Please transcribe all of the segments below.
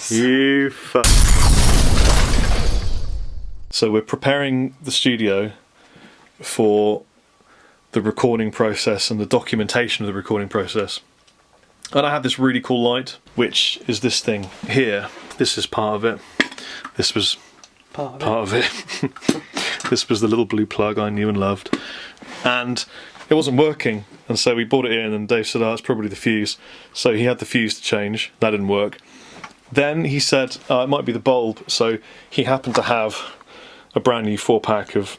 You fuck. So we're preparing the studio for the recording process and the documentation of the recording process. And I have this really cool light, which is this thing here. This is part of it. This was part of it. This was the little blue plug I knew and loved. And it wasn't working. And so we brought it in and Dave said, oh, it's probably the fuse. So he had the fuse to change. That didn't work. Then he said, it might be the bulb. So he happened to have a brand new 4-pack of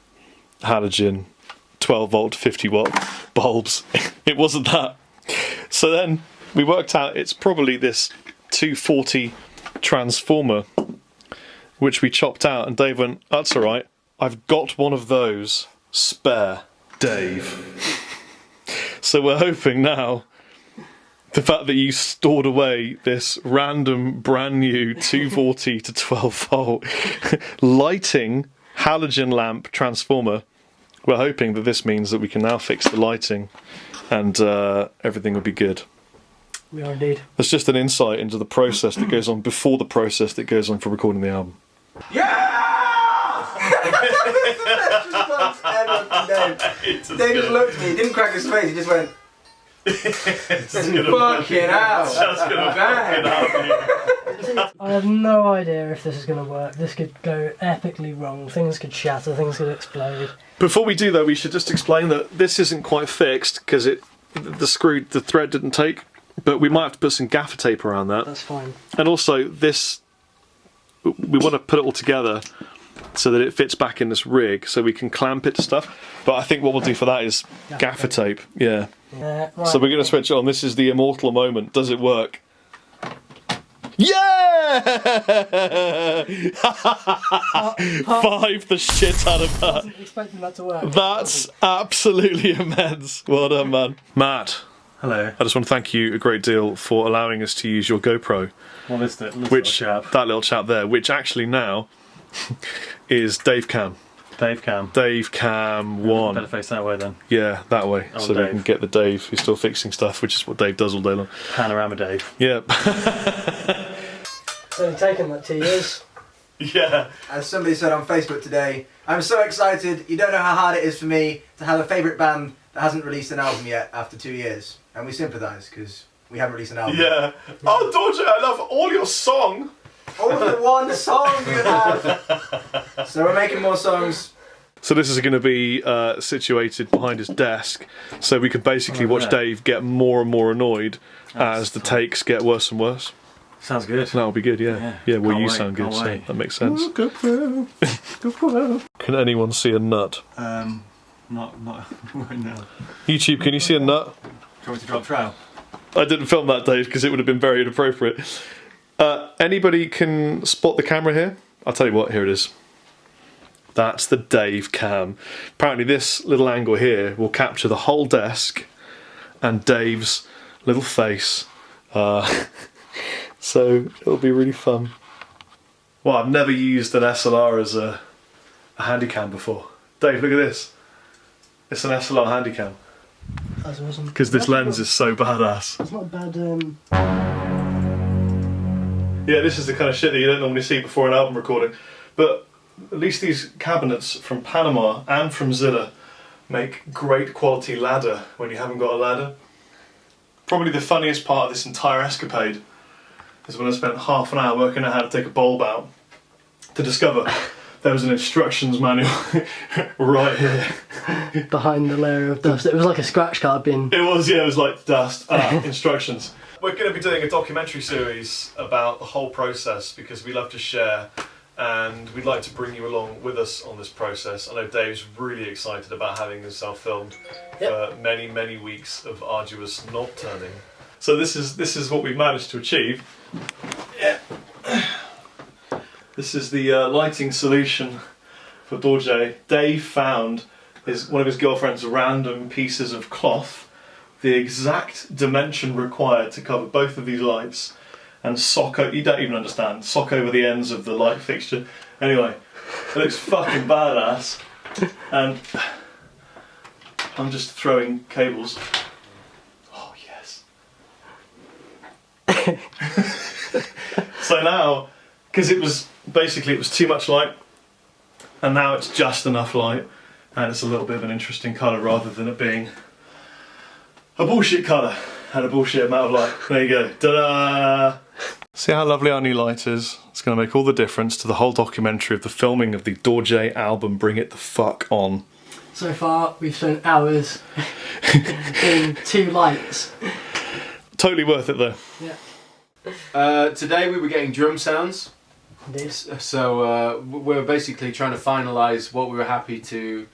halogen 12 volt 50 watt bulbs. It wasn't that. So then we worked out it's probably this 240 transformer which we chopped out, and Dave went, that's alright, I've got one of those spare, Dave. So we're hoping now the fact that you stored away this random brand new 240 to 12 volt lighting halogen lamp transformer, we're hoping that this means that we can now fix the lighting and everything will be good. We are indeed. That's just an insight into the process that goes on before the process that goes on for recording the album. Yeah! Dave just looked at me, he didn't crack his face, he just went, fucking hell. I have no idea if this is going to work. This could go epically wrong. Things could shatter, things could explode. Before we do though, we should just explain that this isn't quite fixed because the thread didn't take, but we might have to put some gaffer tape around that. That's fine. And also this, we want to put it all together so that it fits back in this rig so we can clamp it to stuff. But I think what we'll do for that is gaffer tape. Yeah. Right. So we're going to switch it on. This is the immortal moment. Does it work? Yeah! 5 the shit out of that. I wasn't expecting that to work. That's absolutely immense. Well done, man. Matt. Hello. I just want to thank you a great deal for allowing us to use your GoPro. Well, this little chap. That little chap there, which actually now is Dave Cam. Dave Cam. Dave Cam 1. Better face that way then. Yeah, that way. Oh, so Dave. we can get the Dave who's still fixing stuff, which is what Dave does all day long. Panorama Dave. Yeah. It's only taken like 2 years. Yeah. As somebody said on Facebook today, I'm so excited, you don't know how hard it is for me to have a favourite band that hasn't released an album yet after 2 years. And we sympathise, because we haven't released an album. Yeah. Oh, Dorje, I love all your song. Only one song you have. So we're making more songs. So this is going to be situated behind his desk, so we can basically watch Dave get more and more annoyed as the takes get worse and worse. Sounds good. That'll be good, yeah. Yeah, well, you sound good, so that makes sense. Can anyone see a nut? Not right now. YouTube, can you see a nut? Do you want me to drop trowel? I didn't film that, Dave, because it would have been very inappropriate. Anybody can spot the camera here? I'll tell you what, here it is. That's the Dave Cam. Apparently this little angle here will capture the whole desk and Dave's little face. So it'll be really fun. Well, I've never used an SLR as a handycam before. Dave, look at this. It's an SLR handycam. That's awesome. Because this lens is so badass. It's not a bad. Yeah, this is the kind of shit that you don't normally see before an album recording. But at least these cabinets from Panama and from Zilla make great quality ladder when you haven't got a ladder. Probably the funniest part of this entire escapade is when I spent half an hour working out how to take a bulb out to discover there was an instructions manual right here. Behind the layer of dust. It was like a scratch card bin. It was, yeah, it was like dust. Instructions. We're going to be doing a documentary series about the whole process because we love to share and we'd like to bring you along with us on this process. I know Dave's really excited about having himself filmed for many, many weeks of arduous knob turning. So this is what we've managed to achieve. Yeah. This is the lighting solution for Dorje. Dave found one of his girlfriend's random pieces of cloth, the exact dimension required to cover both of these lights, and you don't even understand, sock over the ends of the light fixture. Anyway, it looks fucking badass, and I'm just throwing cables. Oh yes. So now, because it was too much light, and now it's just enough light, and it's a little bit of an interesting colour rather than it being a bullshit colour and a bullshit amount of light. There you go. Ta-da! See how lovely our new light is? It's going to make all the difference to the whole documentary of the filming of the Dorje album, Bring It the Fuck On. So far, we've spent hours doing 2 lights. Totally worth it though. Yeah. Today we were getting drum sounds. Indeed. So we're basically trying to finalise what we were happy to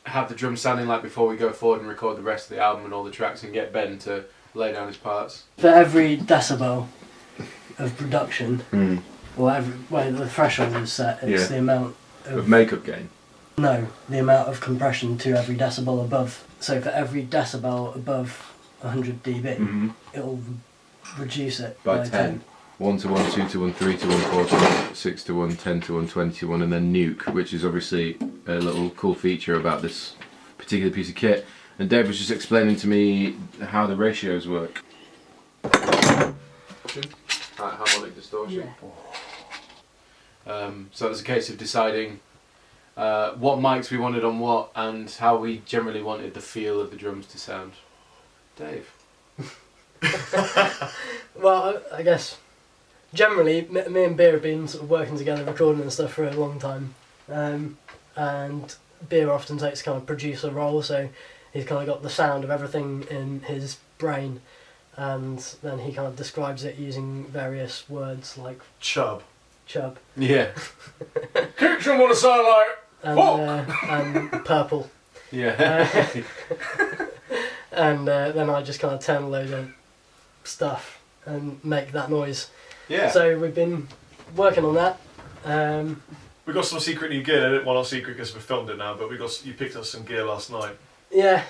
have the drum sounding like before we go forward and record the rest of the album and all the tracks and get Ben to lay down his parts. For every decibel of production, or where the threshold is set, it's the amount Of makeup gain. No, the amount of compression to every decibel above. So for every decibel above 100 dB, it'll reduce it by 10. 1 to 1, 2 to 1, 3 to 1, 4 to 1, 6 to 1, 10 to 1, 20 to 1, and then nuke, which is obviously a little cool feature about this particular piece of kit. And Dave was just explaining to me how the ratios work. Harmonic distortion. So it was a case of deciding what mics we wanted on what and how we generally wanted the feel of the drums to sound. Dave? Well, I guess generally me and Beer have been sort of working together, recording and stuff for a long time, and Beer often takes kind of producer role, so he's kind of got the sound of everything in his brain, and then he kind of describes it using various words like Chub. Yeah. Kitchen want to sound like and purple. Yeah. And then I just kind of turn a load of stuff and make that noise. Yeah. So we've been working on that. We got some secret new gear. Well, not secret because we filmed it now, but you picked us some gear last night. Yeah.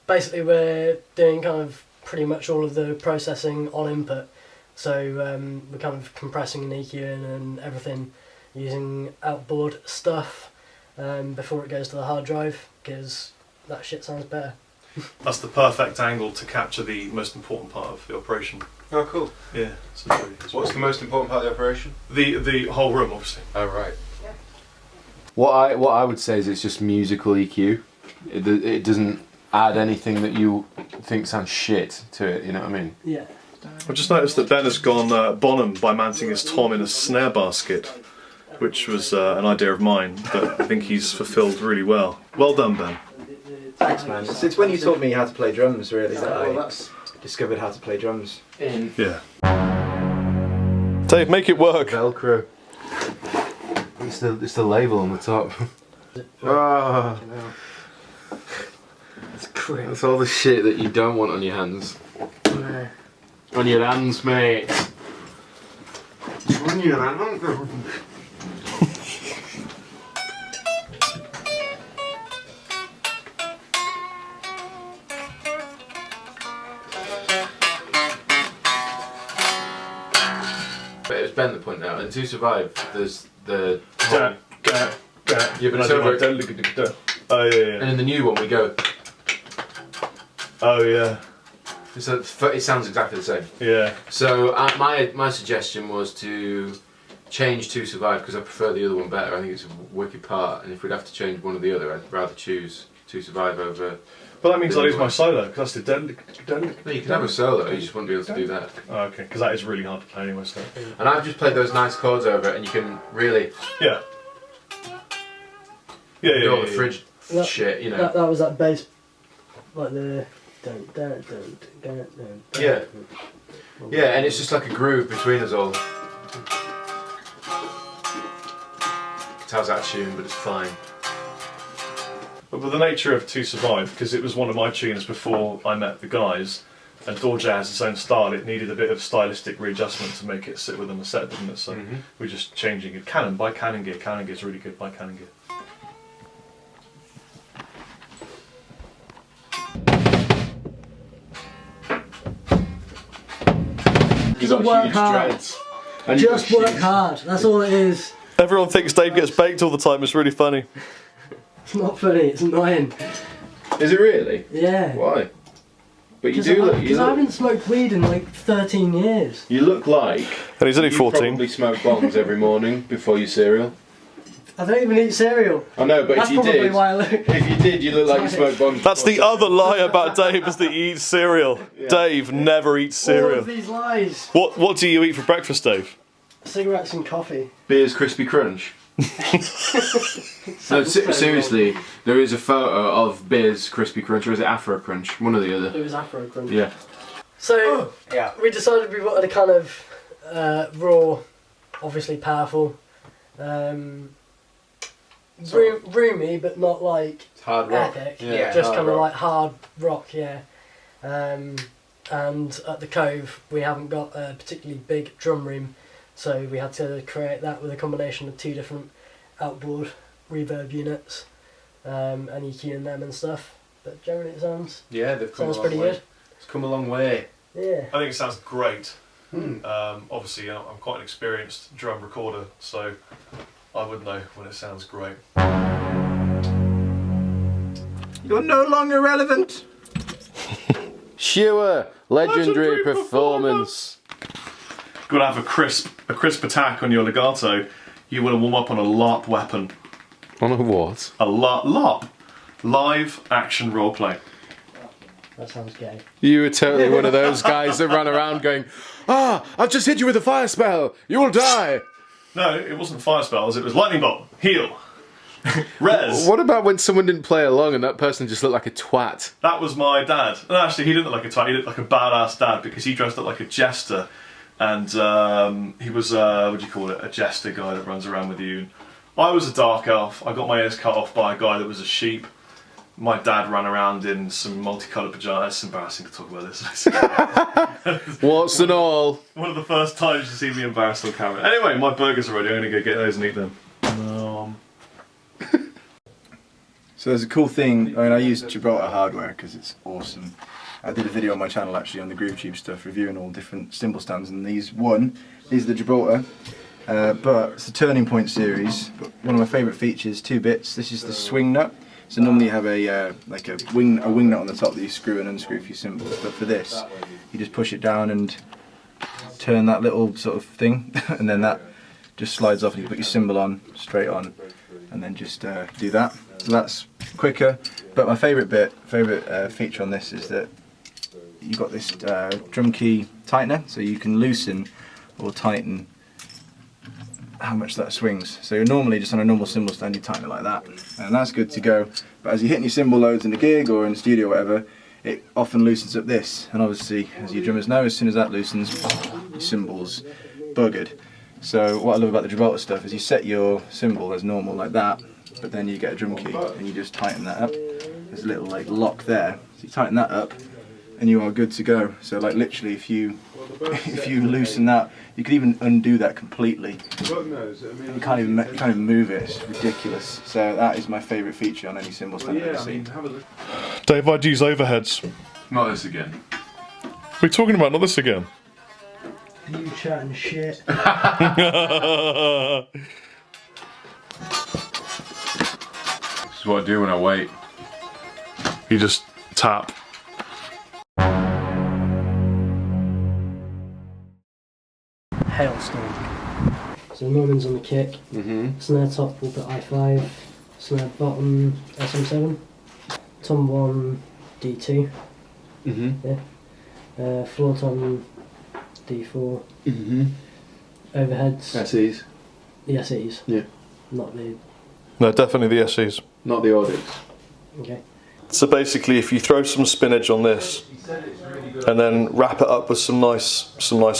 Basically, we're doing kind of pretty much all of the processing on input. So we're kind of compressing and EQing and everything using outboard stuff before it goes to the hard drive, because that shit sounds better. That's the perfect angle to capture the most important part of the operation. Oh, cool. Yeah. What's the most important part of the operation? The whole room, obviously. Oh, right. Yeah. What I would say is it's just musical EQ. It doesn't add anything that you think sounds shit to it, you know what I mean? Yeah. I've just noticed that Ben has gone Bonham by mounting his tom in a snare basket, which was an idea of mine, but I think he's fulfilled really well. Well done, Ben. Thanks, man. It's when you taught me how to play drums, really, that I discovered how to play drums. Yeah. Dave, make it work. Velcro. It's the label on the top. It's crazy. That's all the shit that you don't want on your hands. Yeah. On your hands, mate. On your hands. But it was Ben that pointed out, and to survive, there's the whole... Yeah, but it's over. Oh yeah, And in the new one we go. Oh yeah. It sounds exactly the same. Yeah. So my suggestion was to change To Survive because I prefer the other one better. I think it's a wicked part, and if we'd have to change one or the other, I'd rather choose To Survive over. But that means I lose my solo because that's the No, you can have a solo, you just wouldn't be able to do that. Oh, okay, because that is really hard to play anyway. So. And I've just played those nice chords over it, and you can really Yeah. Yeah, do all the fridge That- shit, you know. That was that bass, like the. Yeah. Yeah, and it's just like a groove between us all. It has that tune, but it's fine. But with the nature of To Survive, because it was one of my tuners before I met the guys, and Dorje has its own style, it needed a bit of stylistic readjustment to make it sit within the set, didn't it? So we're just changing it. Canon by Canon gear. Canon gear is really good by Canon gear. Just work hard. Just work hard. That's all it is. Everyone thinks Dave gets baked all the time. It's really funny. It's not funny. It's annoying. Is it really? Yeah. Why? But you do look. Because I haven't smoked weed in like 13 years. You look like. And he's only you 14. probably smoke bongs every morning before your cereal. I don't even eat cereal. I know, but That's if you probably did, why I look. if you did, you look like you smoke bongs. That's the other lie about Dave, is that he eats cereal. Yeah. Dave never eats All cereal. of these lies. What do you eat for breakfast, Dave? Cigarettes and coffee. Beer's Crispy Crunch. No, seriously, there is a photo of Beer's Crispy Crunch, or is it Afro Crunch? One or the other. It was Afro Crunch. Yeah. So Yeah. we decided we wanted a kind of raw, obviously powerful, roomy but not like It's hard rock. epic. Yeah, just hard kind of rock. like hard rock, yeah. And at the Cove we haven't got a particularly big drum room, so we had to create that with a combination of 2 different outboard reverb units, and EQing them and stuff. But generally it sounds Yeah, they've come sounds a long pretty way. good. It's come a long way. Yeah. I think it sounds great. Hmm. Obviously, I'm quite an experienced drum recorder, so I would know when it sounds great. You're no longer relevant. Sure, legendary performance. Got to have a crisp attack on your legato. You want to warm up on a LARP weapon. On a what? A LARP. Live action roleplay. That sounds gay. You were totally one of those guys that ran around going, I've just hit you with a fire spell. You will die. No, it wasn't fire spells, it was lightning bolt. Heal. Res. What about when someone didn't play along and that person just looked like a twat? That was my dad. And actually, he didn't look like a twat, he looked like a badass dad because he dressed up like a jester. And he was, what do you call it, a jester guy that runs around with you. I was a dark elf. I got my ears cut off by a guy that was a sheep. My dad ran around in some multicoloured pyjamas. It's embarrassing to talk about this. Warts and all. One of the first times you see me embarrassed on camera. Anyway, my burgers are ready. I'm going to go get those and eat them. So there's a cool thing, I use Gibraltar hardware because it's awesome. I did a video on my channel actually on the GrooveTube stuff reviewing all different cymbal stands, and these are the Gibraltar, but it's the Turning Point series. But one of my favourite features, 2 bits, this is the swing nut. So normally you have a like a wing nut on the top that you screw and unscrew for your cymbals, but for this you just push it down and turn that little sort of thing and then that just slides off and you put your cymbal on, straight on, and then just do that. So that's quicker, but my favourite feature on this is that you've got this drum key tightener, so you can loosen or tighten how much that swings. So you're normally just on a normal cymbal stand, you tighten it like that, and that's good to go. But as you're hitting your cymbal loads in the gig or in the studio or whatever, it often loosens up this, and obviously, as you drummers know, as soon as that loosens, your cymbal's buggered. So what I love about the Gibraltar stuff is you set your cymbal as normal like that, but then you get a drum key and you just tighten that up. There's a little like lock there, so you tighten that up and you are good to go. So like literally if you loosen that, you could even undo that completely. You can't even move it, it's ridiculous. So that is my favourite feature on any cymbal stand I've ever seen. Dave, I'd use overheads. Not this again. We're talking about not this again. You chatting shit. This is what I do when I wait. You just tap. Hailstorm. So Norman's on the kick. Snare top we'll put I5. Snare bottom SM7. Tom 1 D2. Yeah. Floor tom D4. Overheads. SEs. The SEs. Yeah. Not the. No, definitely the SEs. Not the audits. Okay. So basically, if you throw some spinach on this, and then wrap it up with some nice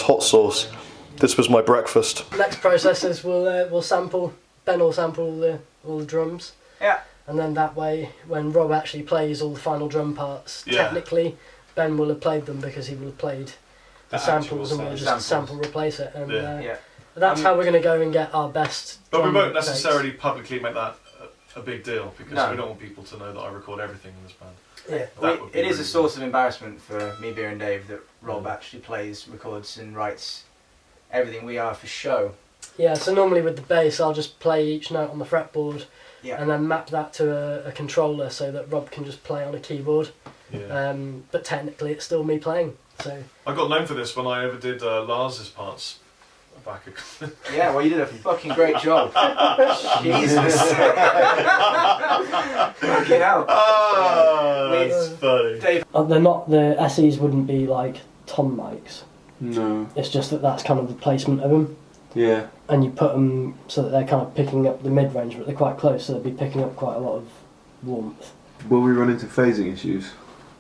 hot sauce, this was my breakfast. Next process is we'll sample. Ben will sample all the drums. Yeah. And then that way, when Rob actually plays all the final drum parts, Yeah. technically, Ben will have played them because he will have played the samples, and we'll just sample replace it. And Yeah. that's how we're going to go and get our best. But we drum won't takes. necessarily publicly make that a big deal because No. we don't want people to know that I record everything in this band. Yeah. That would be It is a really source of embarrassment for me, Beer and Dave that Rob actually plays, records and writes everything. We are for show. Yeah, so normally with the bass, I'll just play each note on the fretboard Yeah. and then map that to a controller so that Rob can just play on a keyboard. Yeah. But technically it's still me playing. So I got known for this when I ever did Lars's parts back. Yeah, well, you did a fucking great job. Jesus. Fucking hell. Oh, that's funny. Dave. they're not, the SEs wouldn't be like tom mics. No. It's just that that's kind of the placement of them. Yeah. And you put them so that they're kind of picking up the mid-range, but they're quite close, so they'll be picking up quite a lot of warmth. Will we run into phasing issues?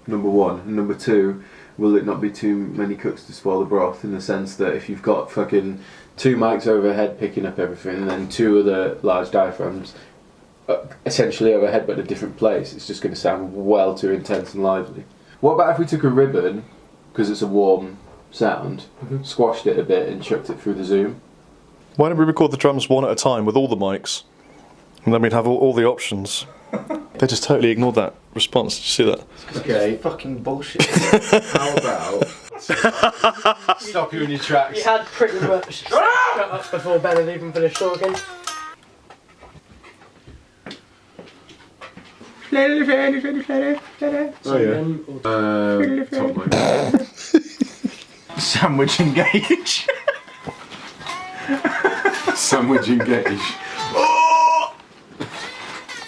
Number one. And number two, will it not be too many cooks to spoil the broth, in the sense that if you've got fucking 2 mics overhead picking up everything and then 2 other large diaphragms essentially overhead but in a different place, it's just going to sound well too intense and lively. What about if we took a ribbon, because it's a warm sound, squashed it a bit and chucked it through the zoom? Why don't we record the drums one at a time with all the mics, and then we'd have all the options. They just totally ignored that response. Did you see that? Okay. Fucking bullshit. How about... Stop you in your tracks. You had pretty much shut up before Ben had even finished talking. Oh yeah. Top mic. Sandwich engage. Sandwich engage.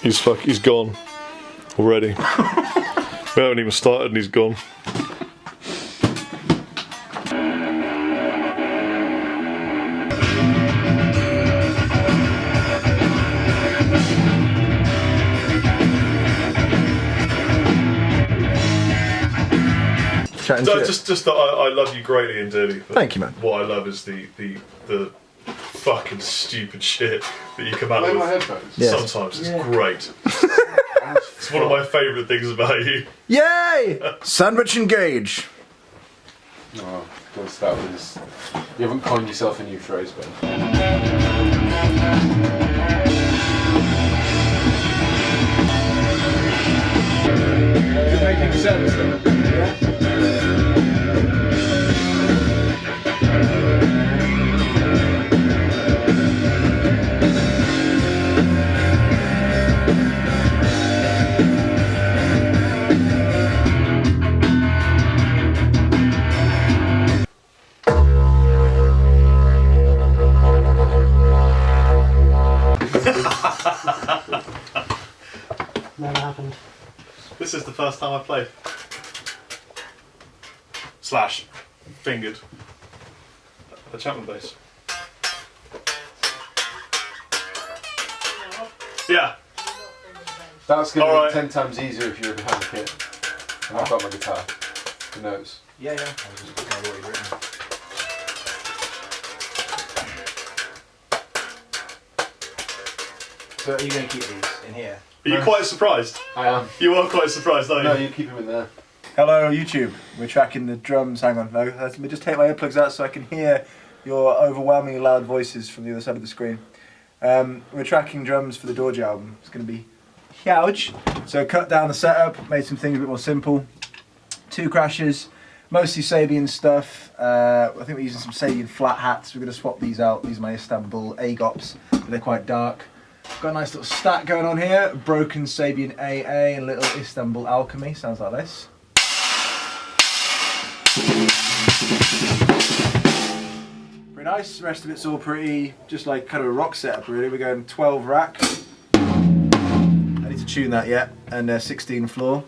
He's gone already. We haven't even started and he's gone. Chatting No, shit. just that I love you greatly and dearly. But Thank you, man. What I love is the fucking stupid shit that you come out Play my with. headphones. Yes. Sometimes it's great. It's one of my favourite things about you. Yay! Sandwich engage. Oh, don't start with this. You haven't coined yourself a new phrase, Ben. Is it making sense then? Never happened. This is the first time I've played. Slash. Fingered. A Chapman bass. Yeah. That's going to Alright. be 10 times easier if you're behind the kit. And I've got my guitar. The notes. Yeah. I'll just look at what you've written. So are you going to keep these in here? Are you quite surprised? I am. You are quite surprised, aren't you? No, you keep them in there. Hello, YouTube. We're tracking the drums. Hang on, no. Let me just take my earplugs out so I can hear your overwhelmingly loud voices from the other side of the screen. We're tracking drums for the Dorje album. It's going to be huge. So cut down the setup, made some things a bit more simple. 2 crashes, mostly Sabian stuff. I think we're using some Sabian flat hats. We're going to swap these out. These are my Istanbul AGOPs, but they're quite dark. Got a nice little stack going on here. Broken Sabian AA and little Istanbul Alchemy. Sounds like this. Pretty nice. The rest of it's all pretty, just like kind of a rock setup really. We're going 12 rack. I need to tune that yet. And 16 floor.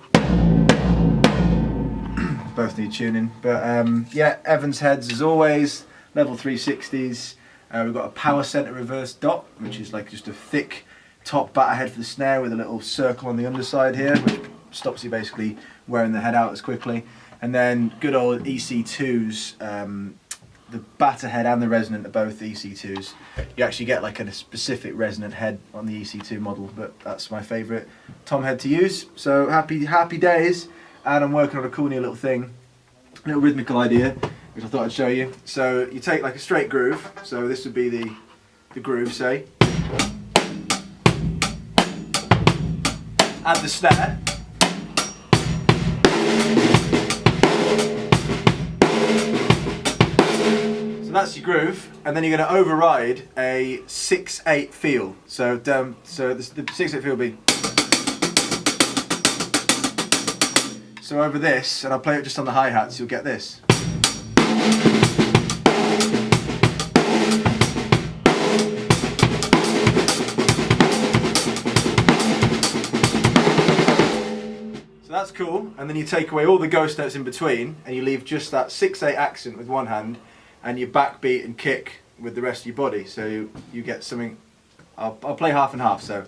Both need tuning. But yeah, Evans heads as always. Level 360s. We've got a power center reverse dot, which is like just a thick top batter head for the snare with a little circle on the underside here, which stops you basically wearing the head out as quickly. And then good old EC2s, the batter head and the resonant are both EC2s. You actually get like a specific resonant head on the EC2 model, but that's my favourite tom head to use. So happy days, and I'm working on a cool new little thing, a little rhythmical idea, which I thought I'd show you. So you take like a straight groove, so this would be the groove, say. Add the snare. So that's your groove, and then you're going to override a 6/8 feel. So the 6/8 feel will be. So over this, and I'll play it just on the hi-hats, you'll get this. So that's cool, and then you take away all the ghost notes in between, and you leave just that 6/8 accent with one hand, and your backbeat and kick with the rest of your body. So you get something. I'll play half and half. So.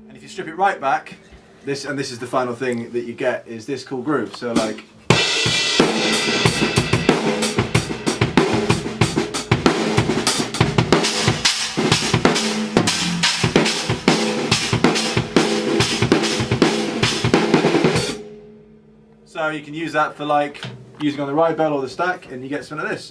And if you strip it right back, this is the final thing that you get is this cool groove. So like. So you can use that for like using on the ride bell or the stack, and you get some of this.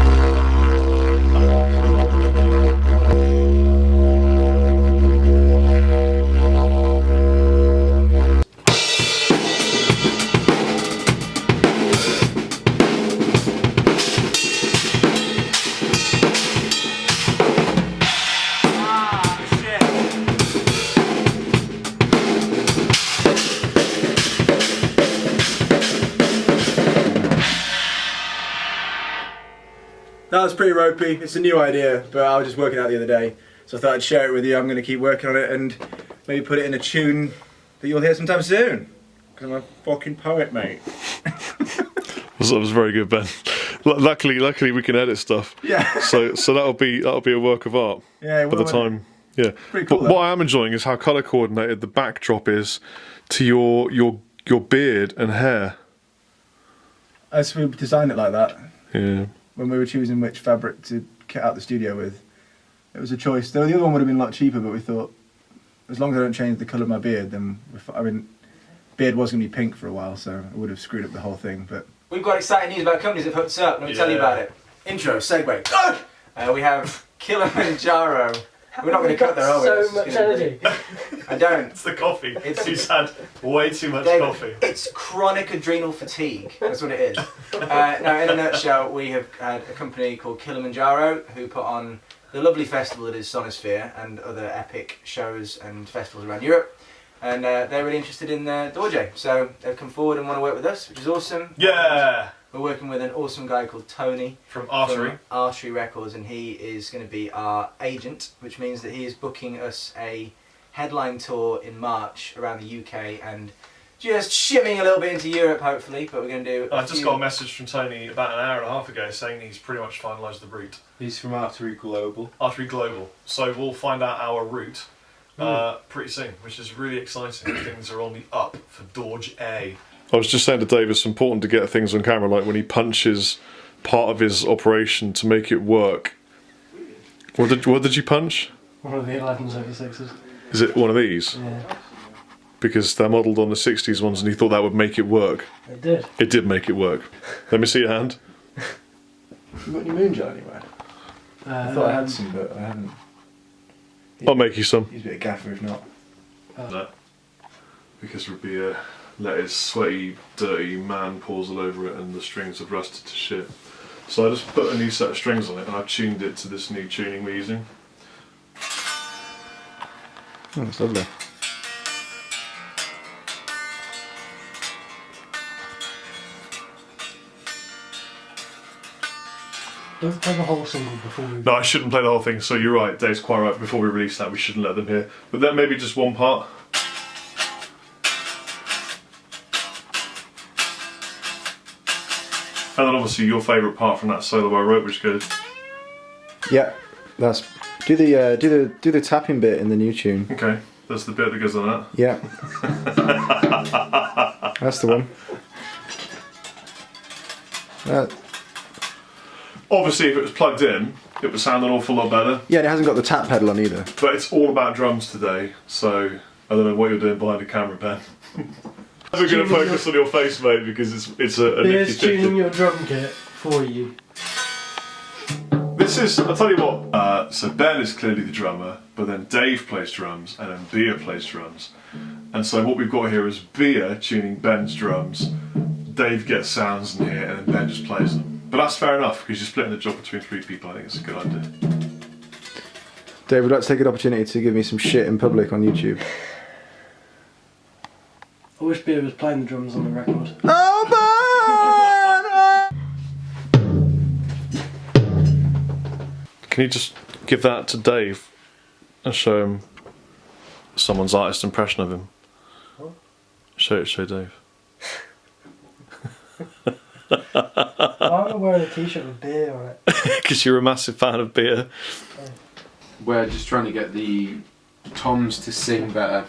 That was pretty ropey. It's a new idea, but I was just working out the other day, so I thought I'd share it with you. I'm going to keep working on it and maybe put it in a tune that you'll hear sometime soon. Because I'm a fucking poet, mate. That was very good, Ben. Luckily we can edit stuff. Yeah. So that'll be a work of art. Yeah. By the time. Yeah. Pretty cool. But what I am enjoying is how colour coordinated the backdrop is to your beard and hair. As we designed it like that. Yeah. When we were choosing which fabric to kit out the studio with, it was a choice. Though the other one would have been a lot cheaper, but we thought, as long as I don't change the colour of my beard, then beard was going to be pink for a while, so it would have screwed up the whole thing. But We've got exciting news about companies that hooked us up. Let me tell you about it. Intro, segue. Go! We have Kilimanjaro. We're not going to cut there, are we? So much energy. I don't. It's the coffee. He's had way too much coffee. It's chronic adrenal fatigue. That's what it is. Now, in a nutshell, we have had a company called Kilimanjaro who put on the lovely festival that is Sonosphere and other epic shows and festivals around Europe. And they're really interested in Dorje. So they've come forward and want to work with us, which is awesome. Yeah! We're working with an awesome guy called Tony From Artery. from Artery Records, and he is going to be our agent, which means that he is booking us a headline tour in March around the UK and just shimming a little bit into Europe, hopefully. But we're going to do. I just got a message from Tony about an hour and a half ago saying he's pretty much finalised the route. He's from Artery Global. Artery Global. So we'll find out our route pretty soon, which is really exciting. Things are on the up for Dorje. I was just saying to Dave, it's important to get things on camera, like when he punches part of his operation to make it work. What did you punch? One of the 1176s. Is it one of these? Yeah. Because they're modelled on the 60s ones and he thought that would make it work. It did. It did make it work. Let me see your hand. you got any moonshine anywhere? I thought I had some, but I haven't. I'll make you some. Use a bit of gaffer if not. No. Because it would be let his sweaty, dirty man paws all over it and the strings have rusted to shit. So I just put a new set of strings on it and I've tuned it to this new tuning we're using. Oh, that's lovely. Don't play the whole single before we... No, I shouldn't play the whole thing, so you're right, Dave's quite right. Before we release that, we shouldn't let them hear. But then maybe just one part. And then obviously your favourite part from that solo I wrote, which goes... Yeah, that's... Do the tapping bit in the new tune. Okay, that's the bit that goes on that. Yeah. That's the one. Obviously, if it was plugged in, it would sound an awful lot better. Yeah, and it hasn't got the tap pedal on either. But it's all about drums today, so I don't know what you're doing behind the camera, Ben. We're going to focus on your face, mate, because it's a Beer's nifty tuning your drum kit for you. This is, I'll tell you what, so Ben is clearly the drummer, but then Dave plays drums, and then Bea plays drums. And so what we've got here is Bea tuning Ben's drums, Dave gets sounds in here, and then Ben just plays them. But that's fair enough, because you're splitting the job between 3 people. I think it's a good idea. Dave, would like to take an opportunity to give me some shit in public on YouTube. I wish Beer was playing the drums on the record. Can you just give that to Dave and show him someone's artist impression of him? What? Show Dave. Why am I wearing a t-shirt with Beer on it? Because you're a massive fan of beer. We're just trying to get the toms to sing better.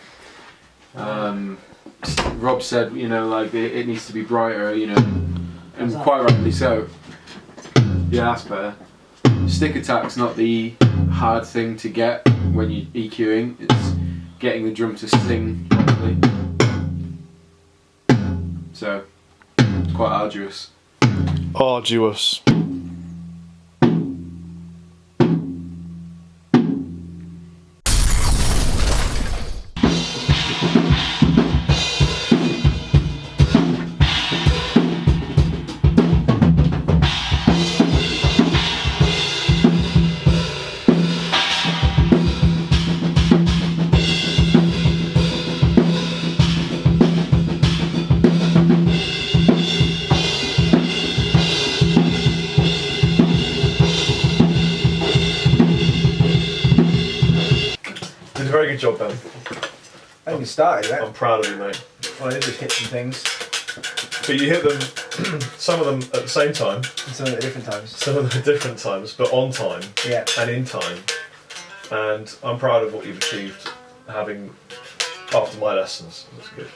Rob said, you know, like it needs to be brighter, you know, and quite rightly so. Yeah, that's better. Stick attack's not the hard thing to get when you're EQing. It's getting the drum to sing properly. So, it's quite arduous. Arduous. Did a very good job, Ben. I think you started it. I'm proud of you, mate. Well, I did just hit some things. But you hit them, some of them at the same time, And some at different times. some of them at different times, but on time Yeah. and in time. And I'm proud of what you've achieved, having after my lessons. That's good.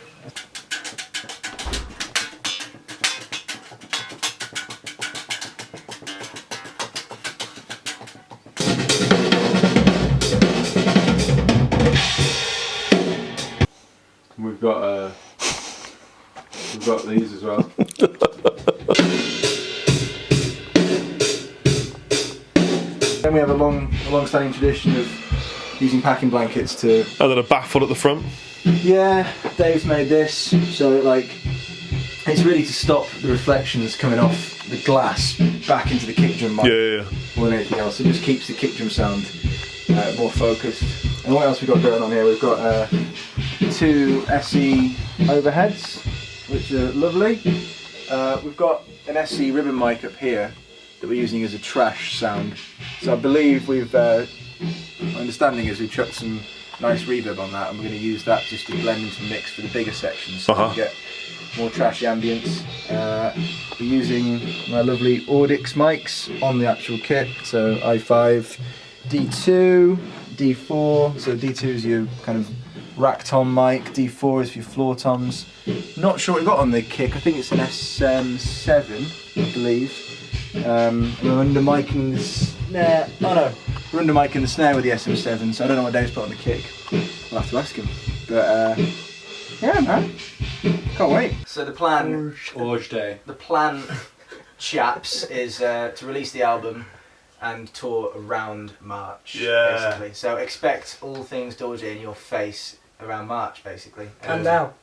We've got these as well. Then we have a long-standing tradition of using packing blankets to. And then a baffle at the front. Yeah, Dave's made this, so it's really to stop the reflections coming off the glass back into the kick drum mic Yeah. more than anything else. It just keeps the kick drum sound more focused. And what else we've got going on here? We've got 2 SE overheads, which are lovely. We've got an SE ribbon mic up here that we're using as a trash sound. So I believe my understanding is we've chucked some nice reverb on that, and we're going to use that just to blend into the mix for the bigger sections, so we get more trashy ambience. We're using my lovely Audix mics on the actual kit, so i5, D2, D4, so D2 is your kind of rack tom mic, D4 is for your floor toms. Not sure what we've got on the kick, I think it's an SM7, I believe. We're under micing the snare, we're under micing the snare with the SM7, so I don't know what Dave's put on the kick. I'll have to ask him. But yeah, man, can't wait. So the plan, Orge Day. the plan, chaps, is to release the album and tour around March. Yeah. Basically. So expect all things Dorje in your face around March, basically. And now.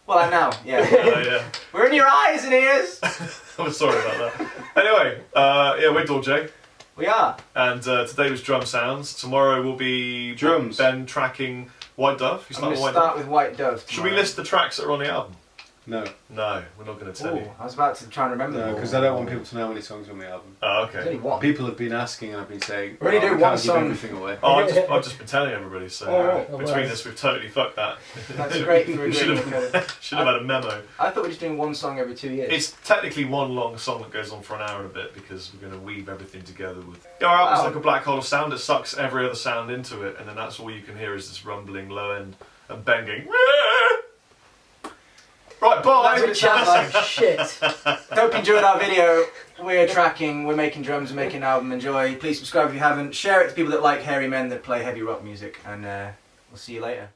Well, and now, yeah. Yeah. We're in your eyes and ears. I'm sorry about that. Anyway, yeah, we're Dorje, We are. and today was Drum Sounds. Tomorrow will be Drums. Ben tracking White Dove. You I'm start going with to White start Dove. with White Dove. Should we tomorrow. list the tracks that are on the album? No, No, we're not going to tell you. I was about to try and remember them all. because I don't want people to know how many songs are on the album. Oh, There's only okay. one. People have been asking, and I've been saying, We only do we one can't give song. everything away. Oh, I've just been telling everybody, so Oh, right. between us we've totally fucked that. That's great for a We should drink. have had a memo. I thought we were just doing one song every 2 years. It's technically one long song that goes on for an hour and a bit because we're going to weave everything together with. Yeah, our album's Wow. like a black hole of sound. It sucks every other sound into it, and then that's all you can hear is this rumbling low end and banging. Right, bye. That's what it sounds like. Shit. Hope you enjoyed our video. We're tracking, we're making drums, we're making an album. Enjoy. Please subscribe if you haven't. Share it to people that like hairy men that play heavy rock music, and we'll see you later.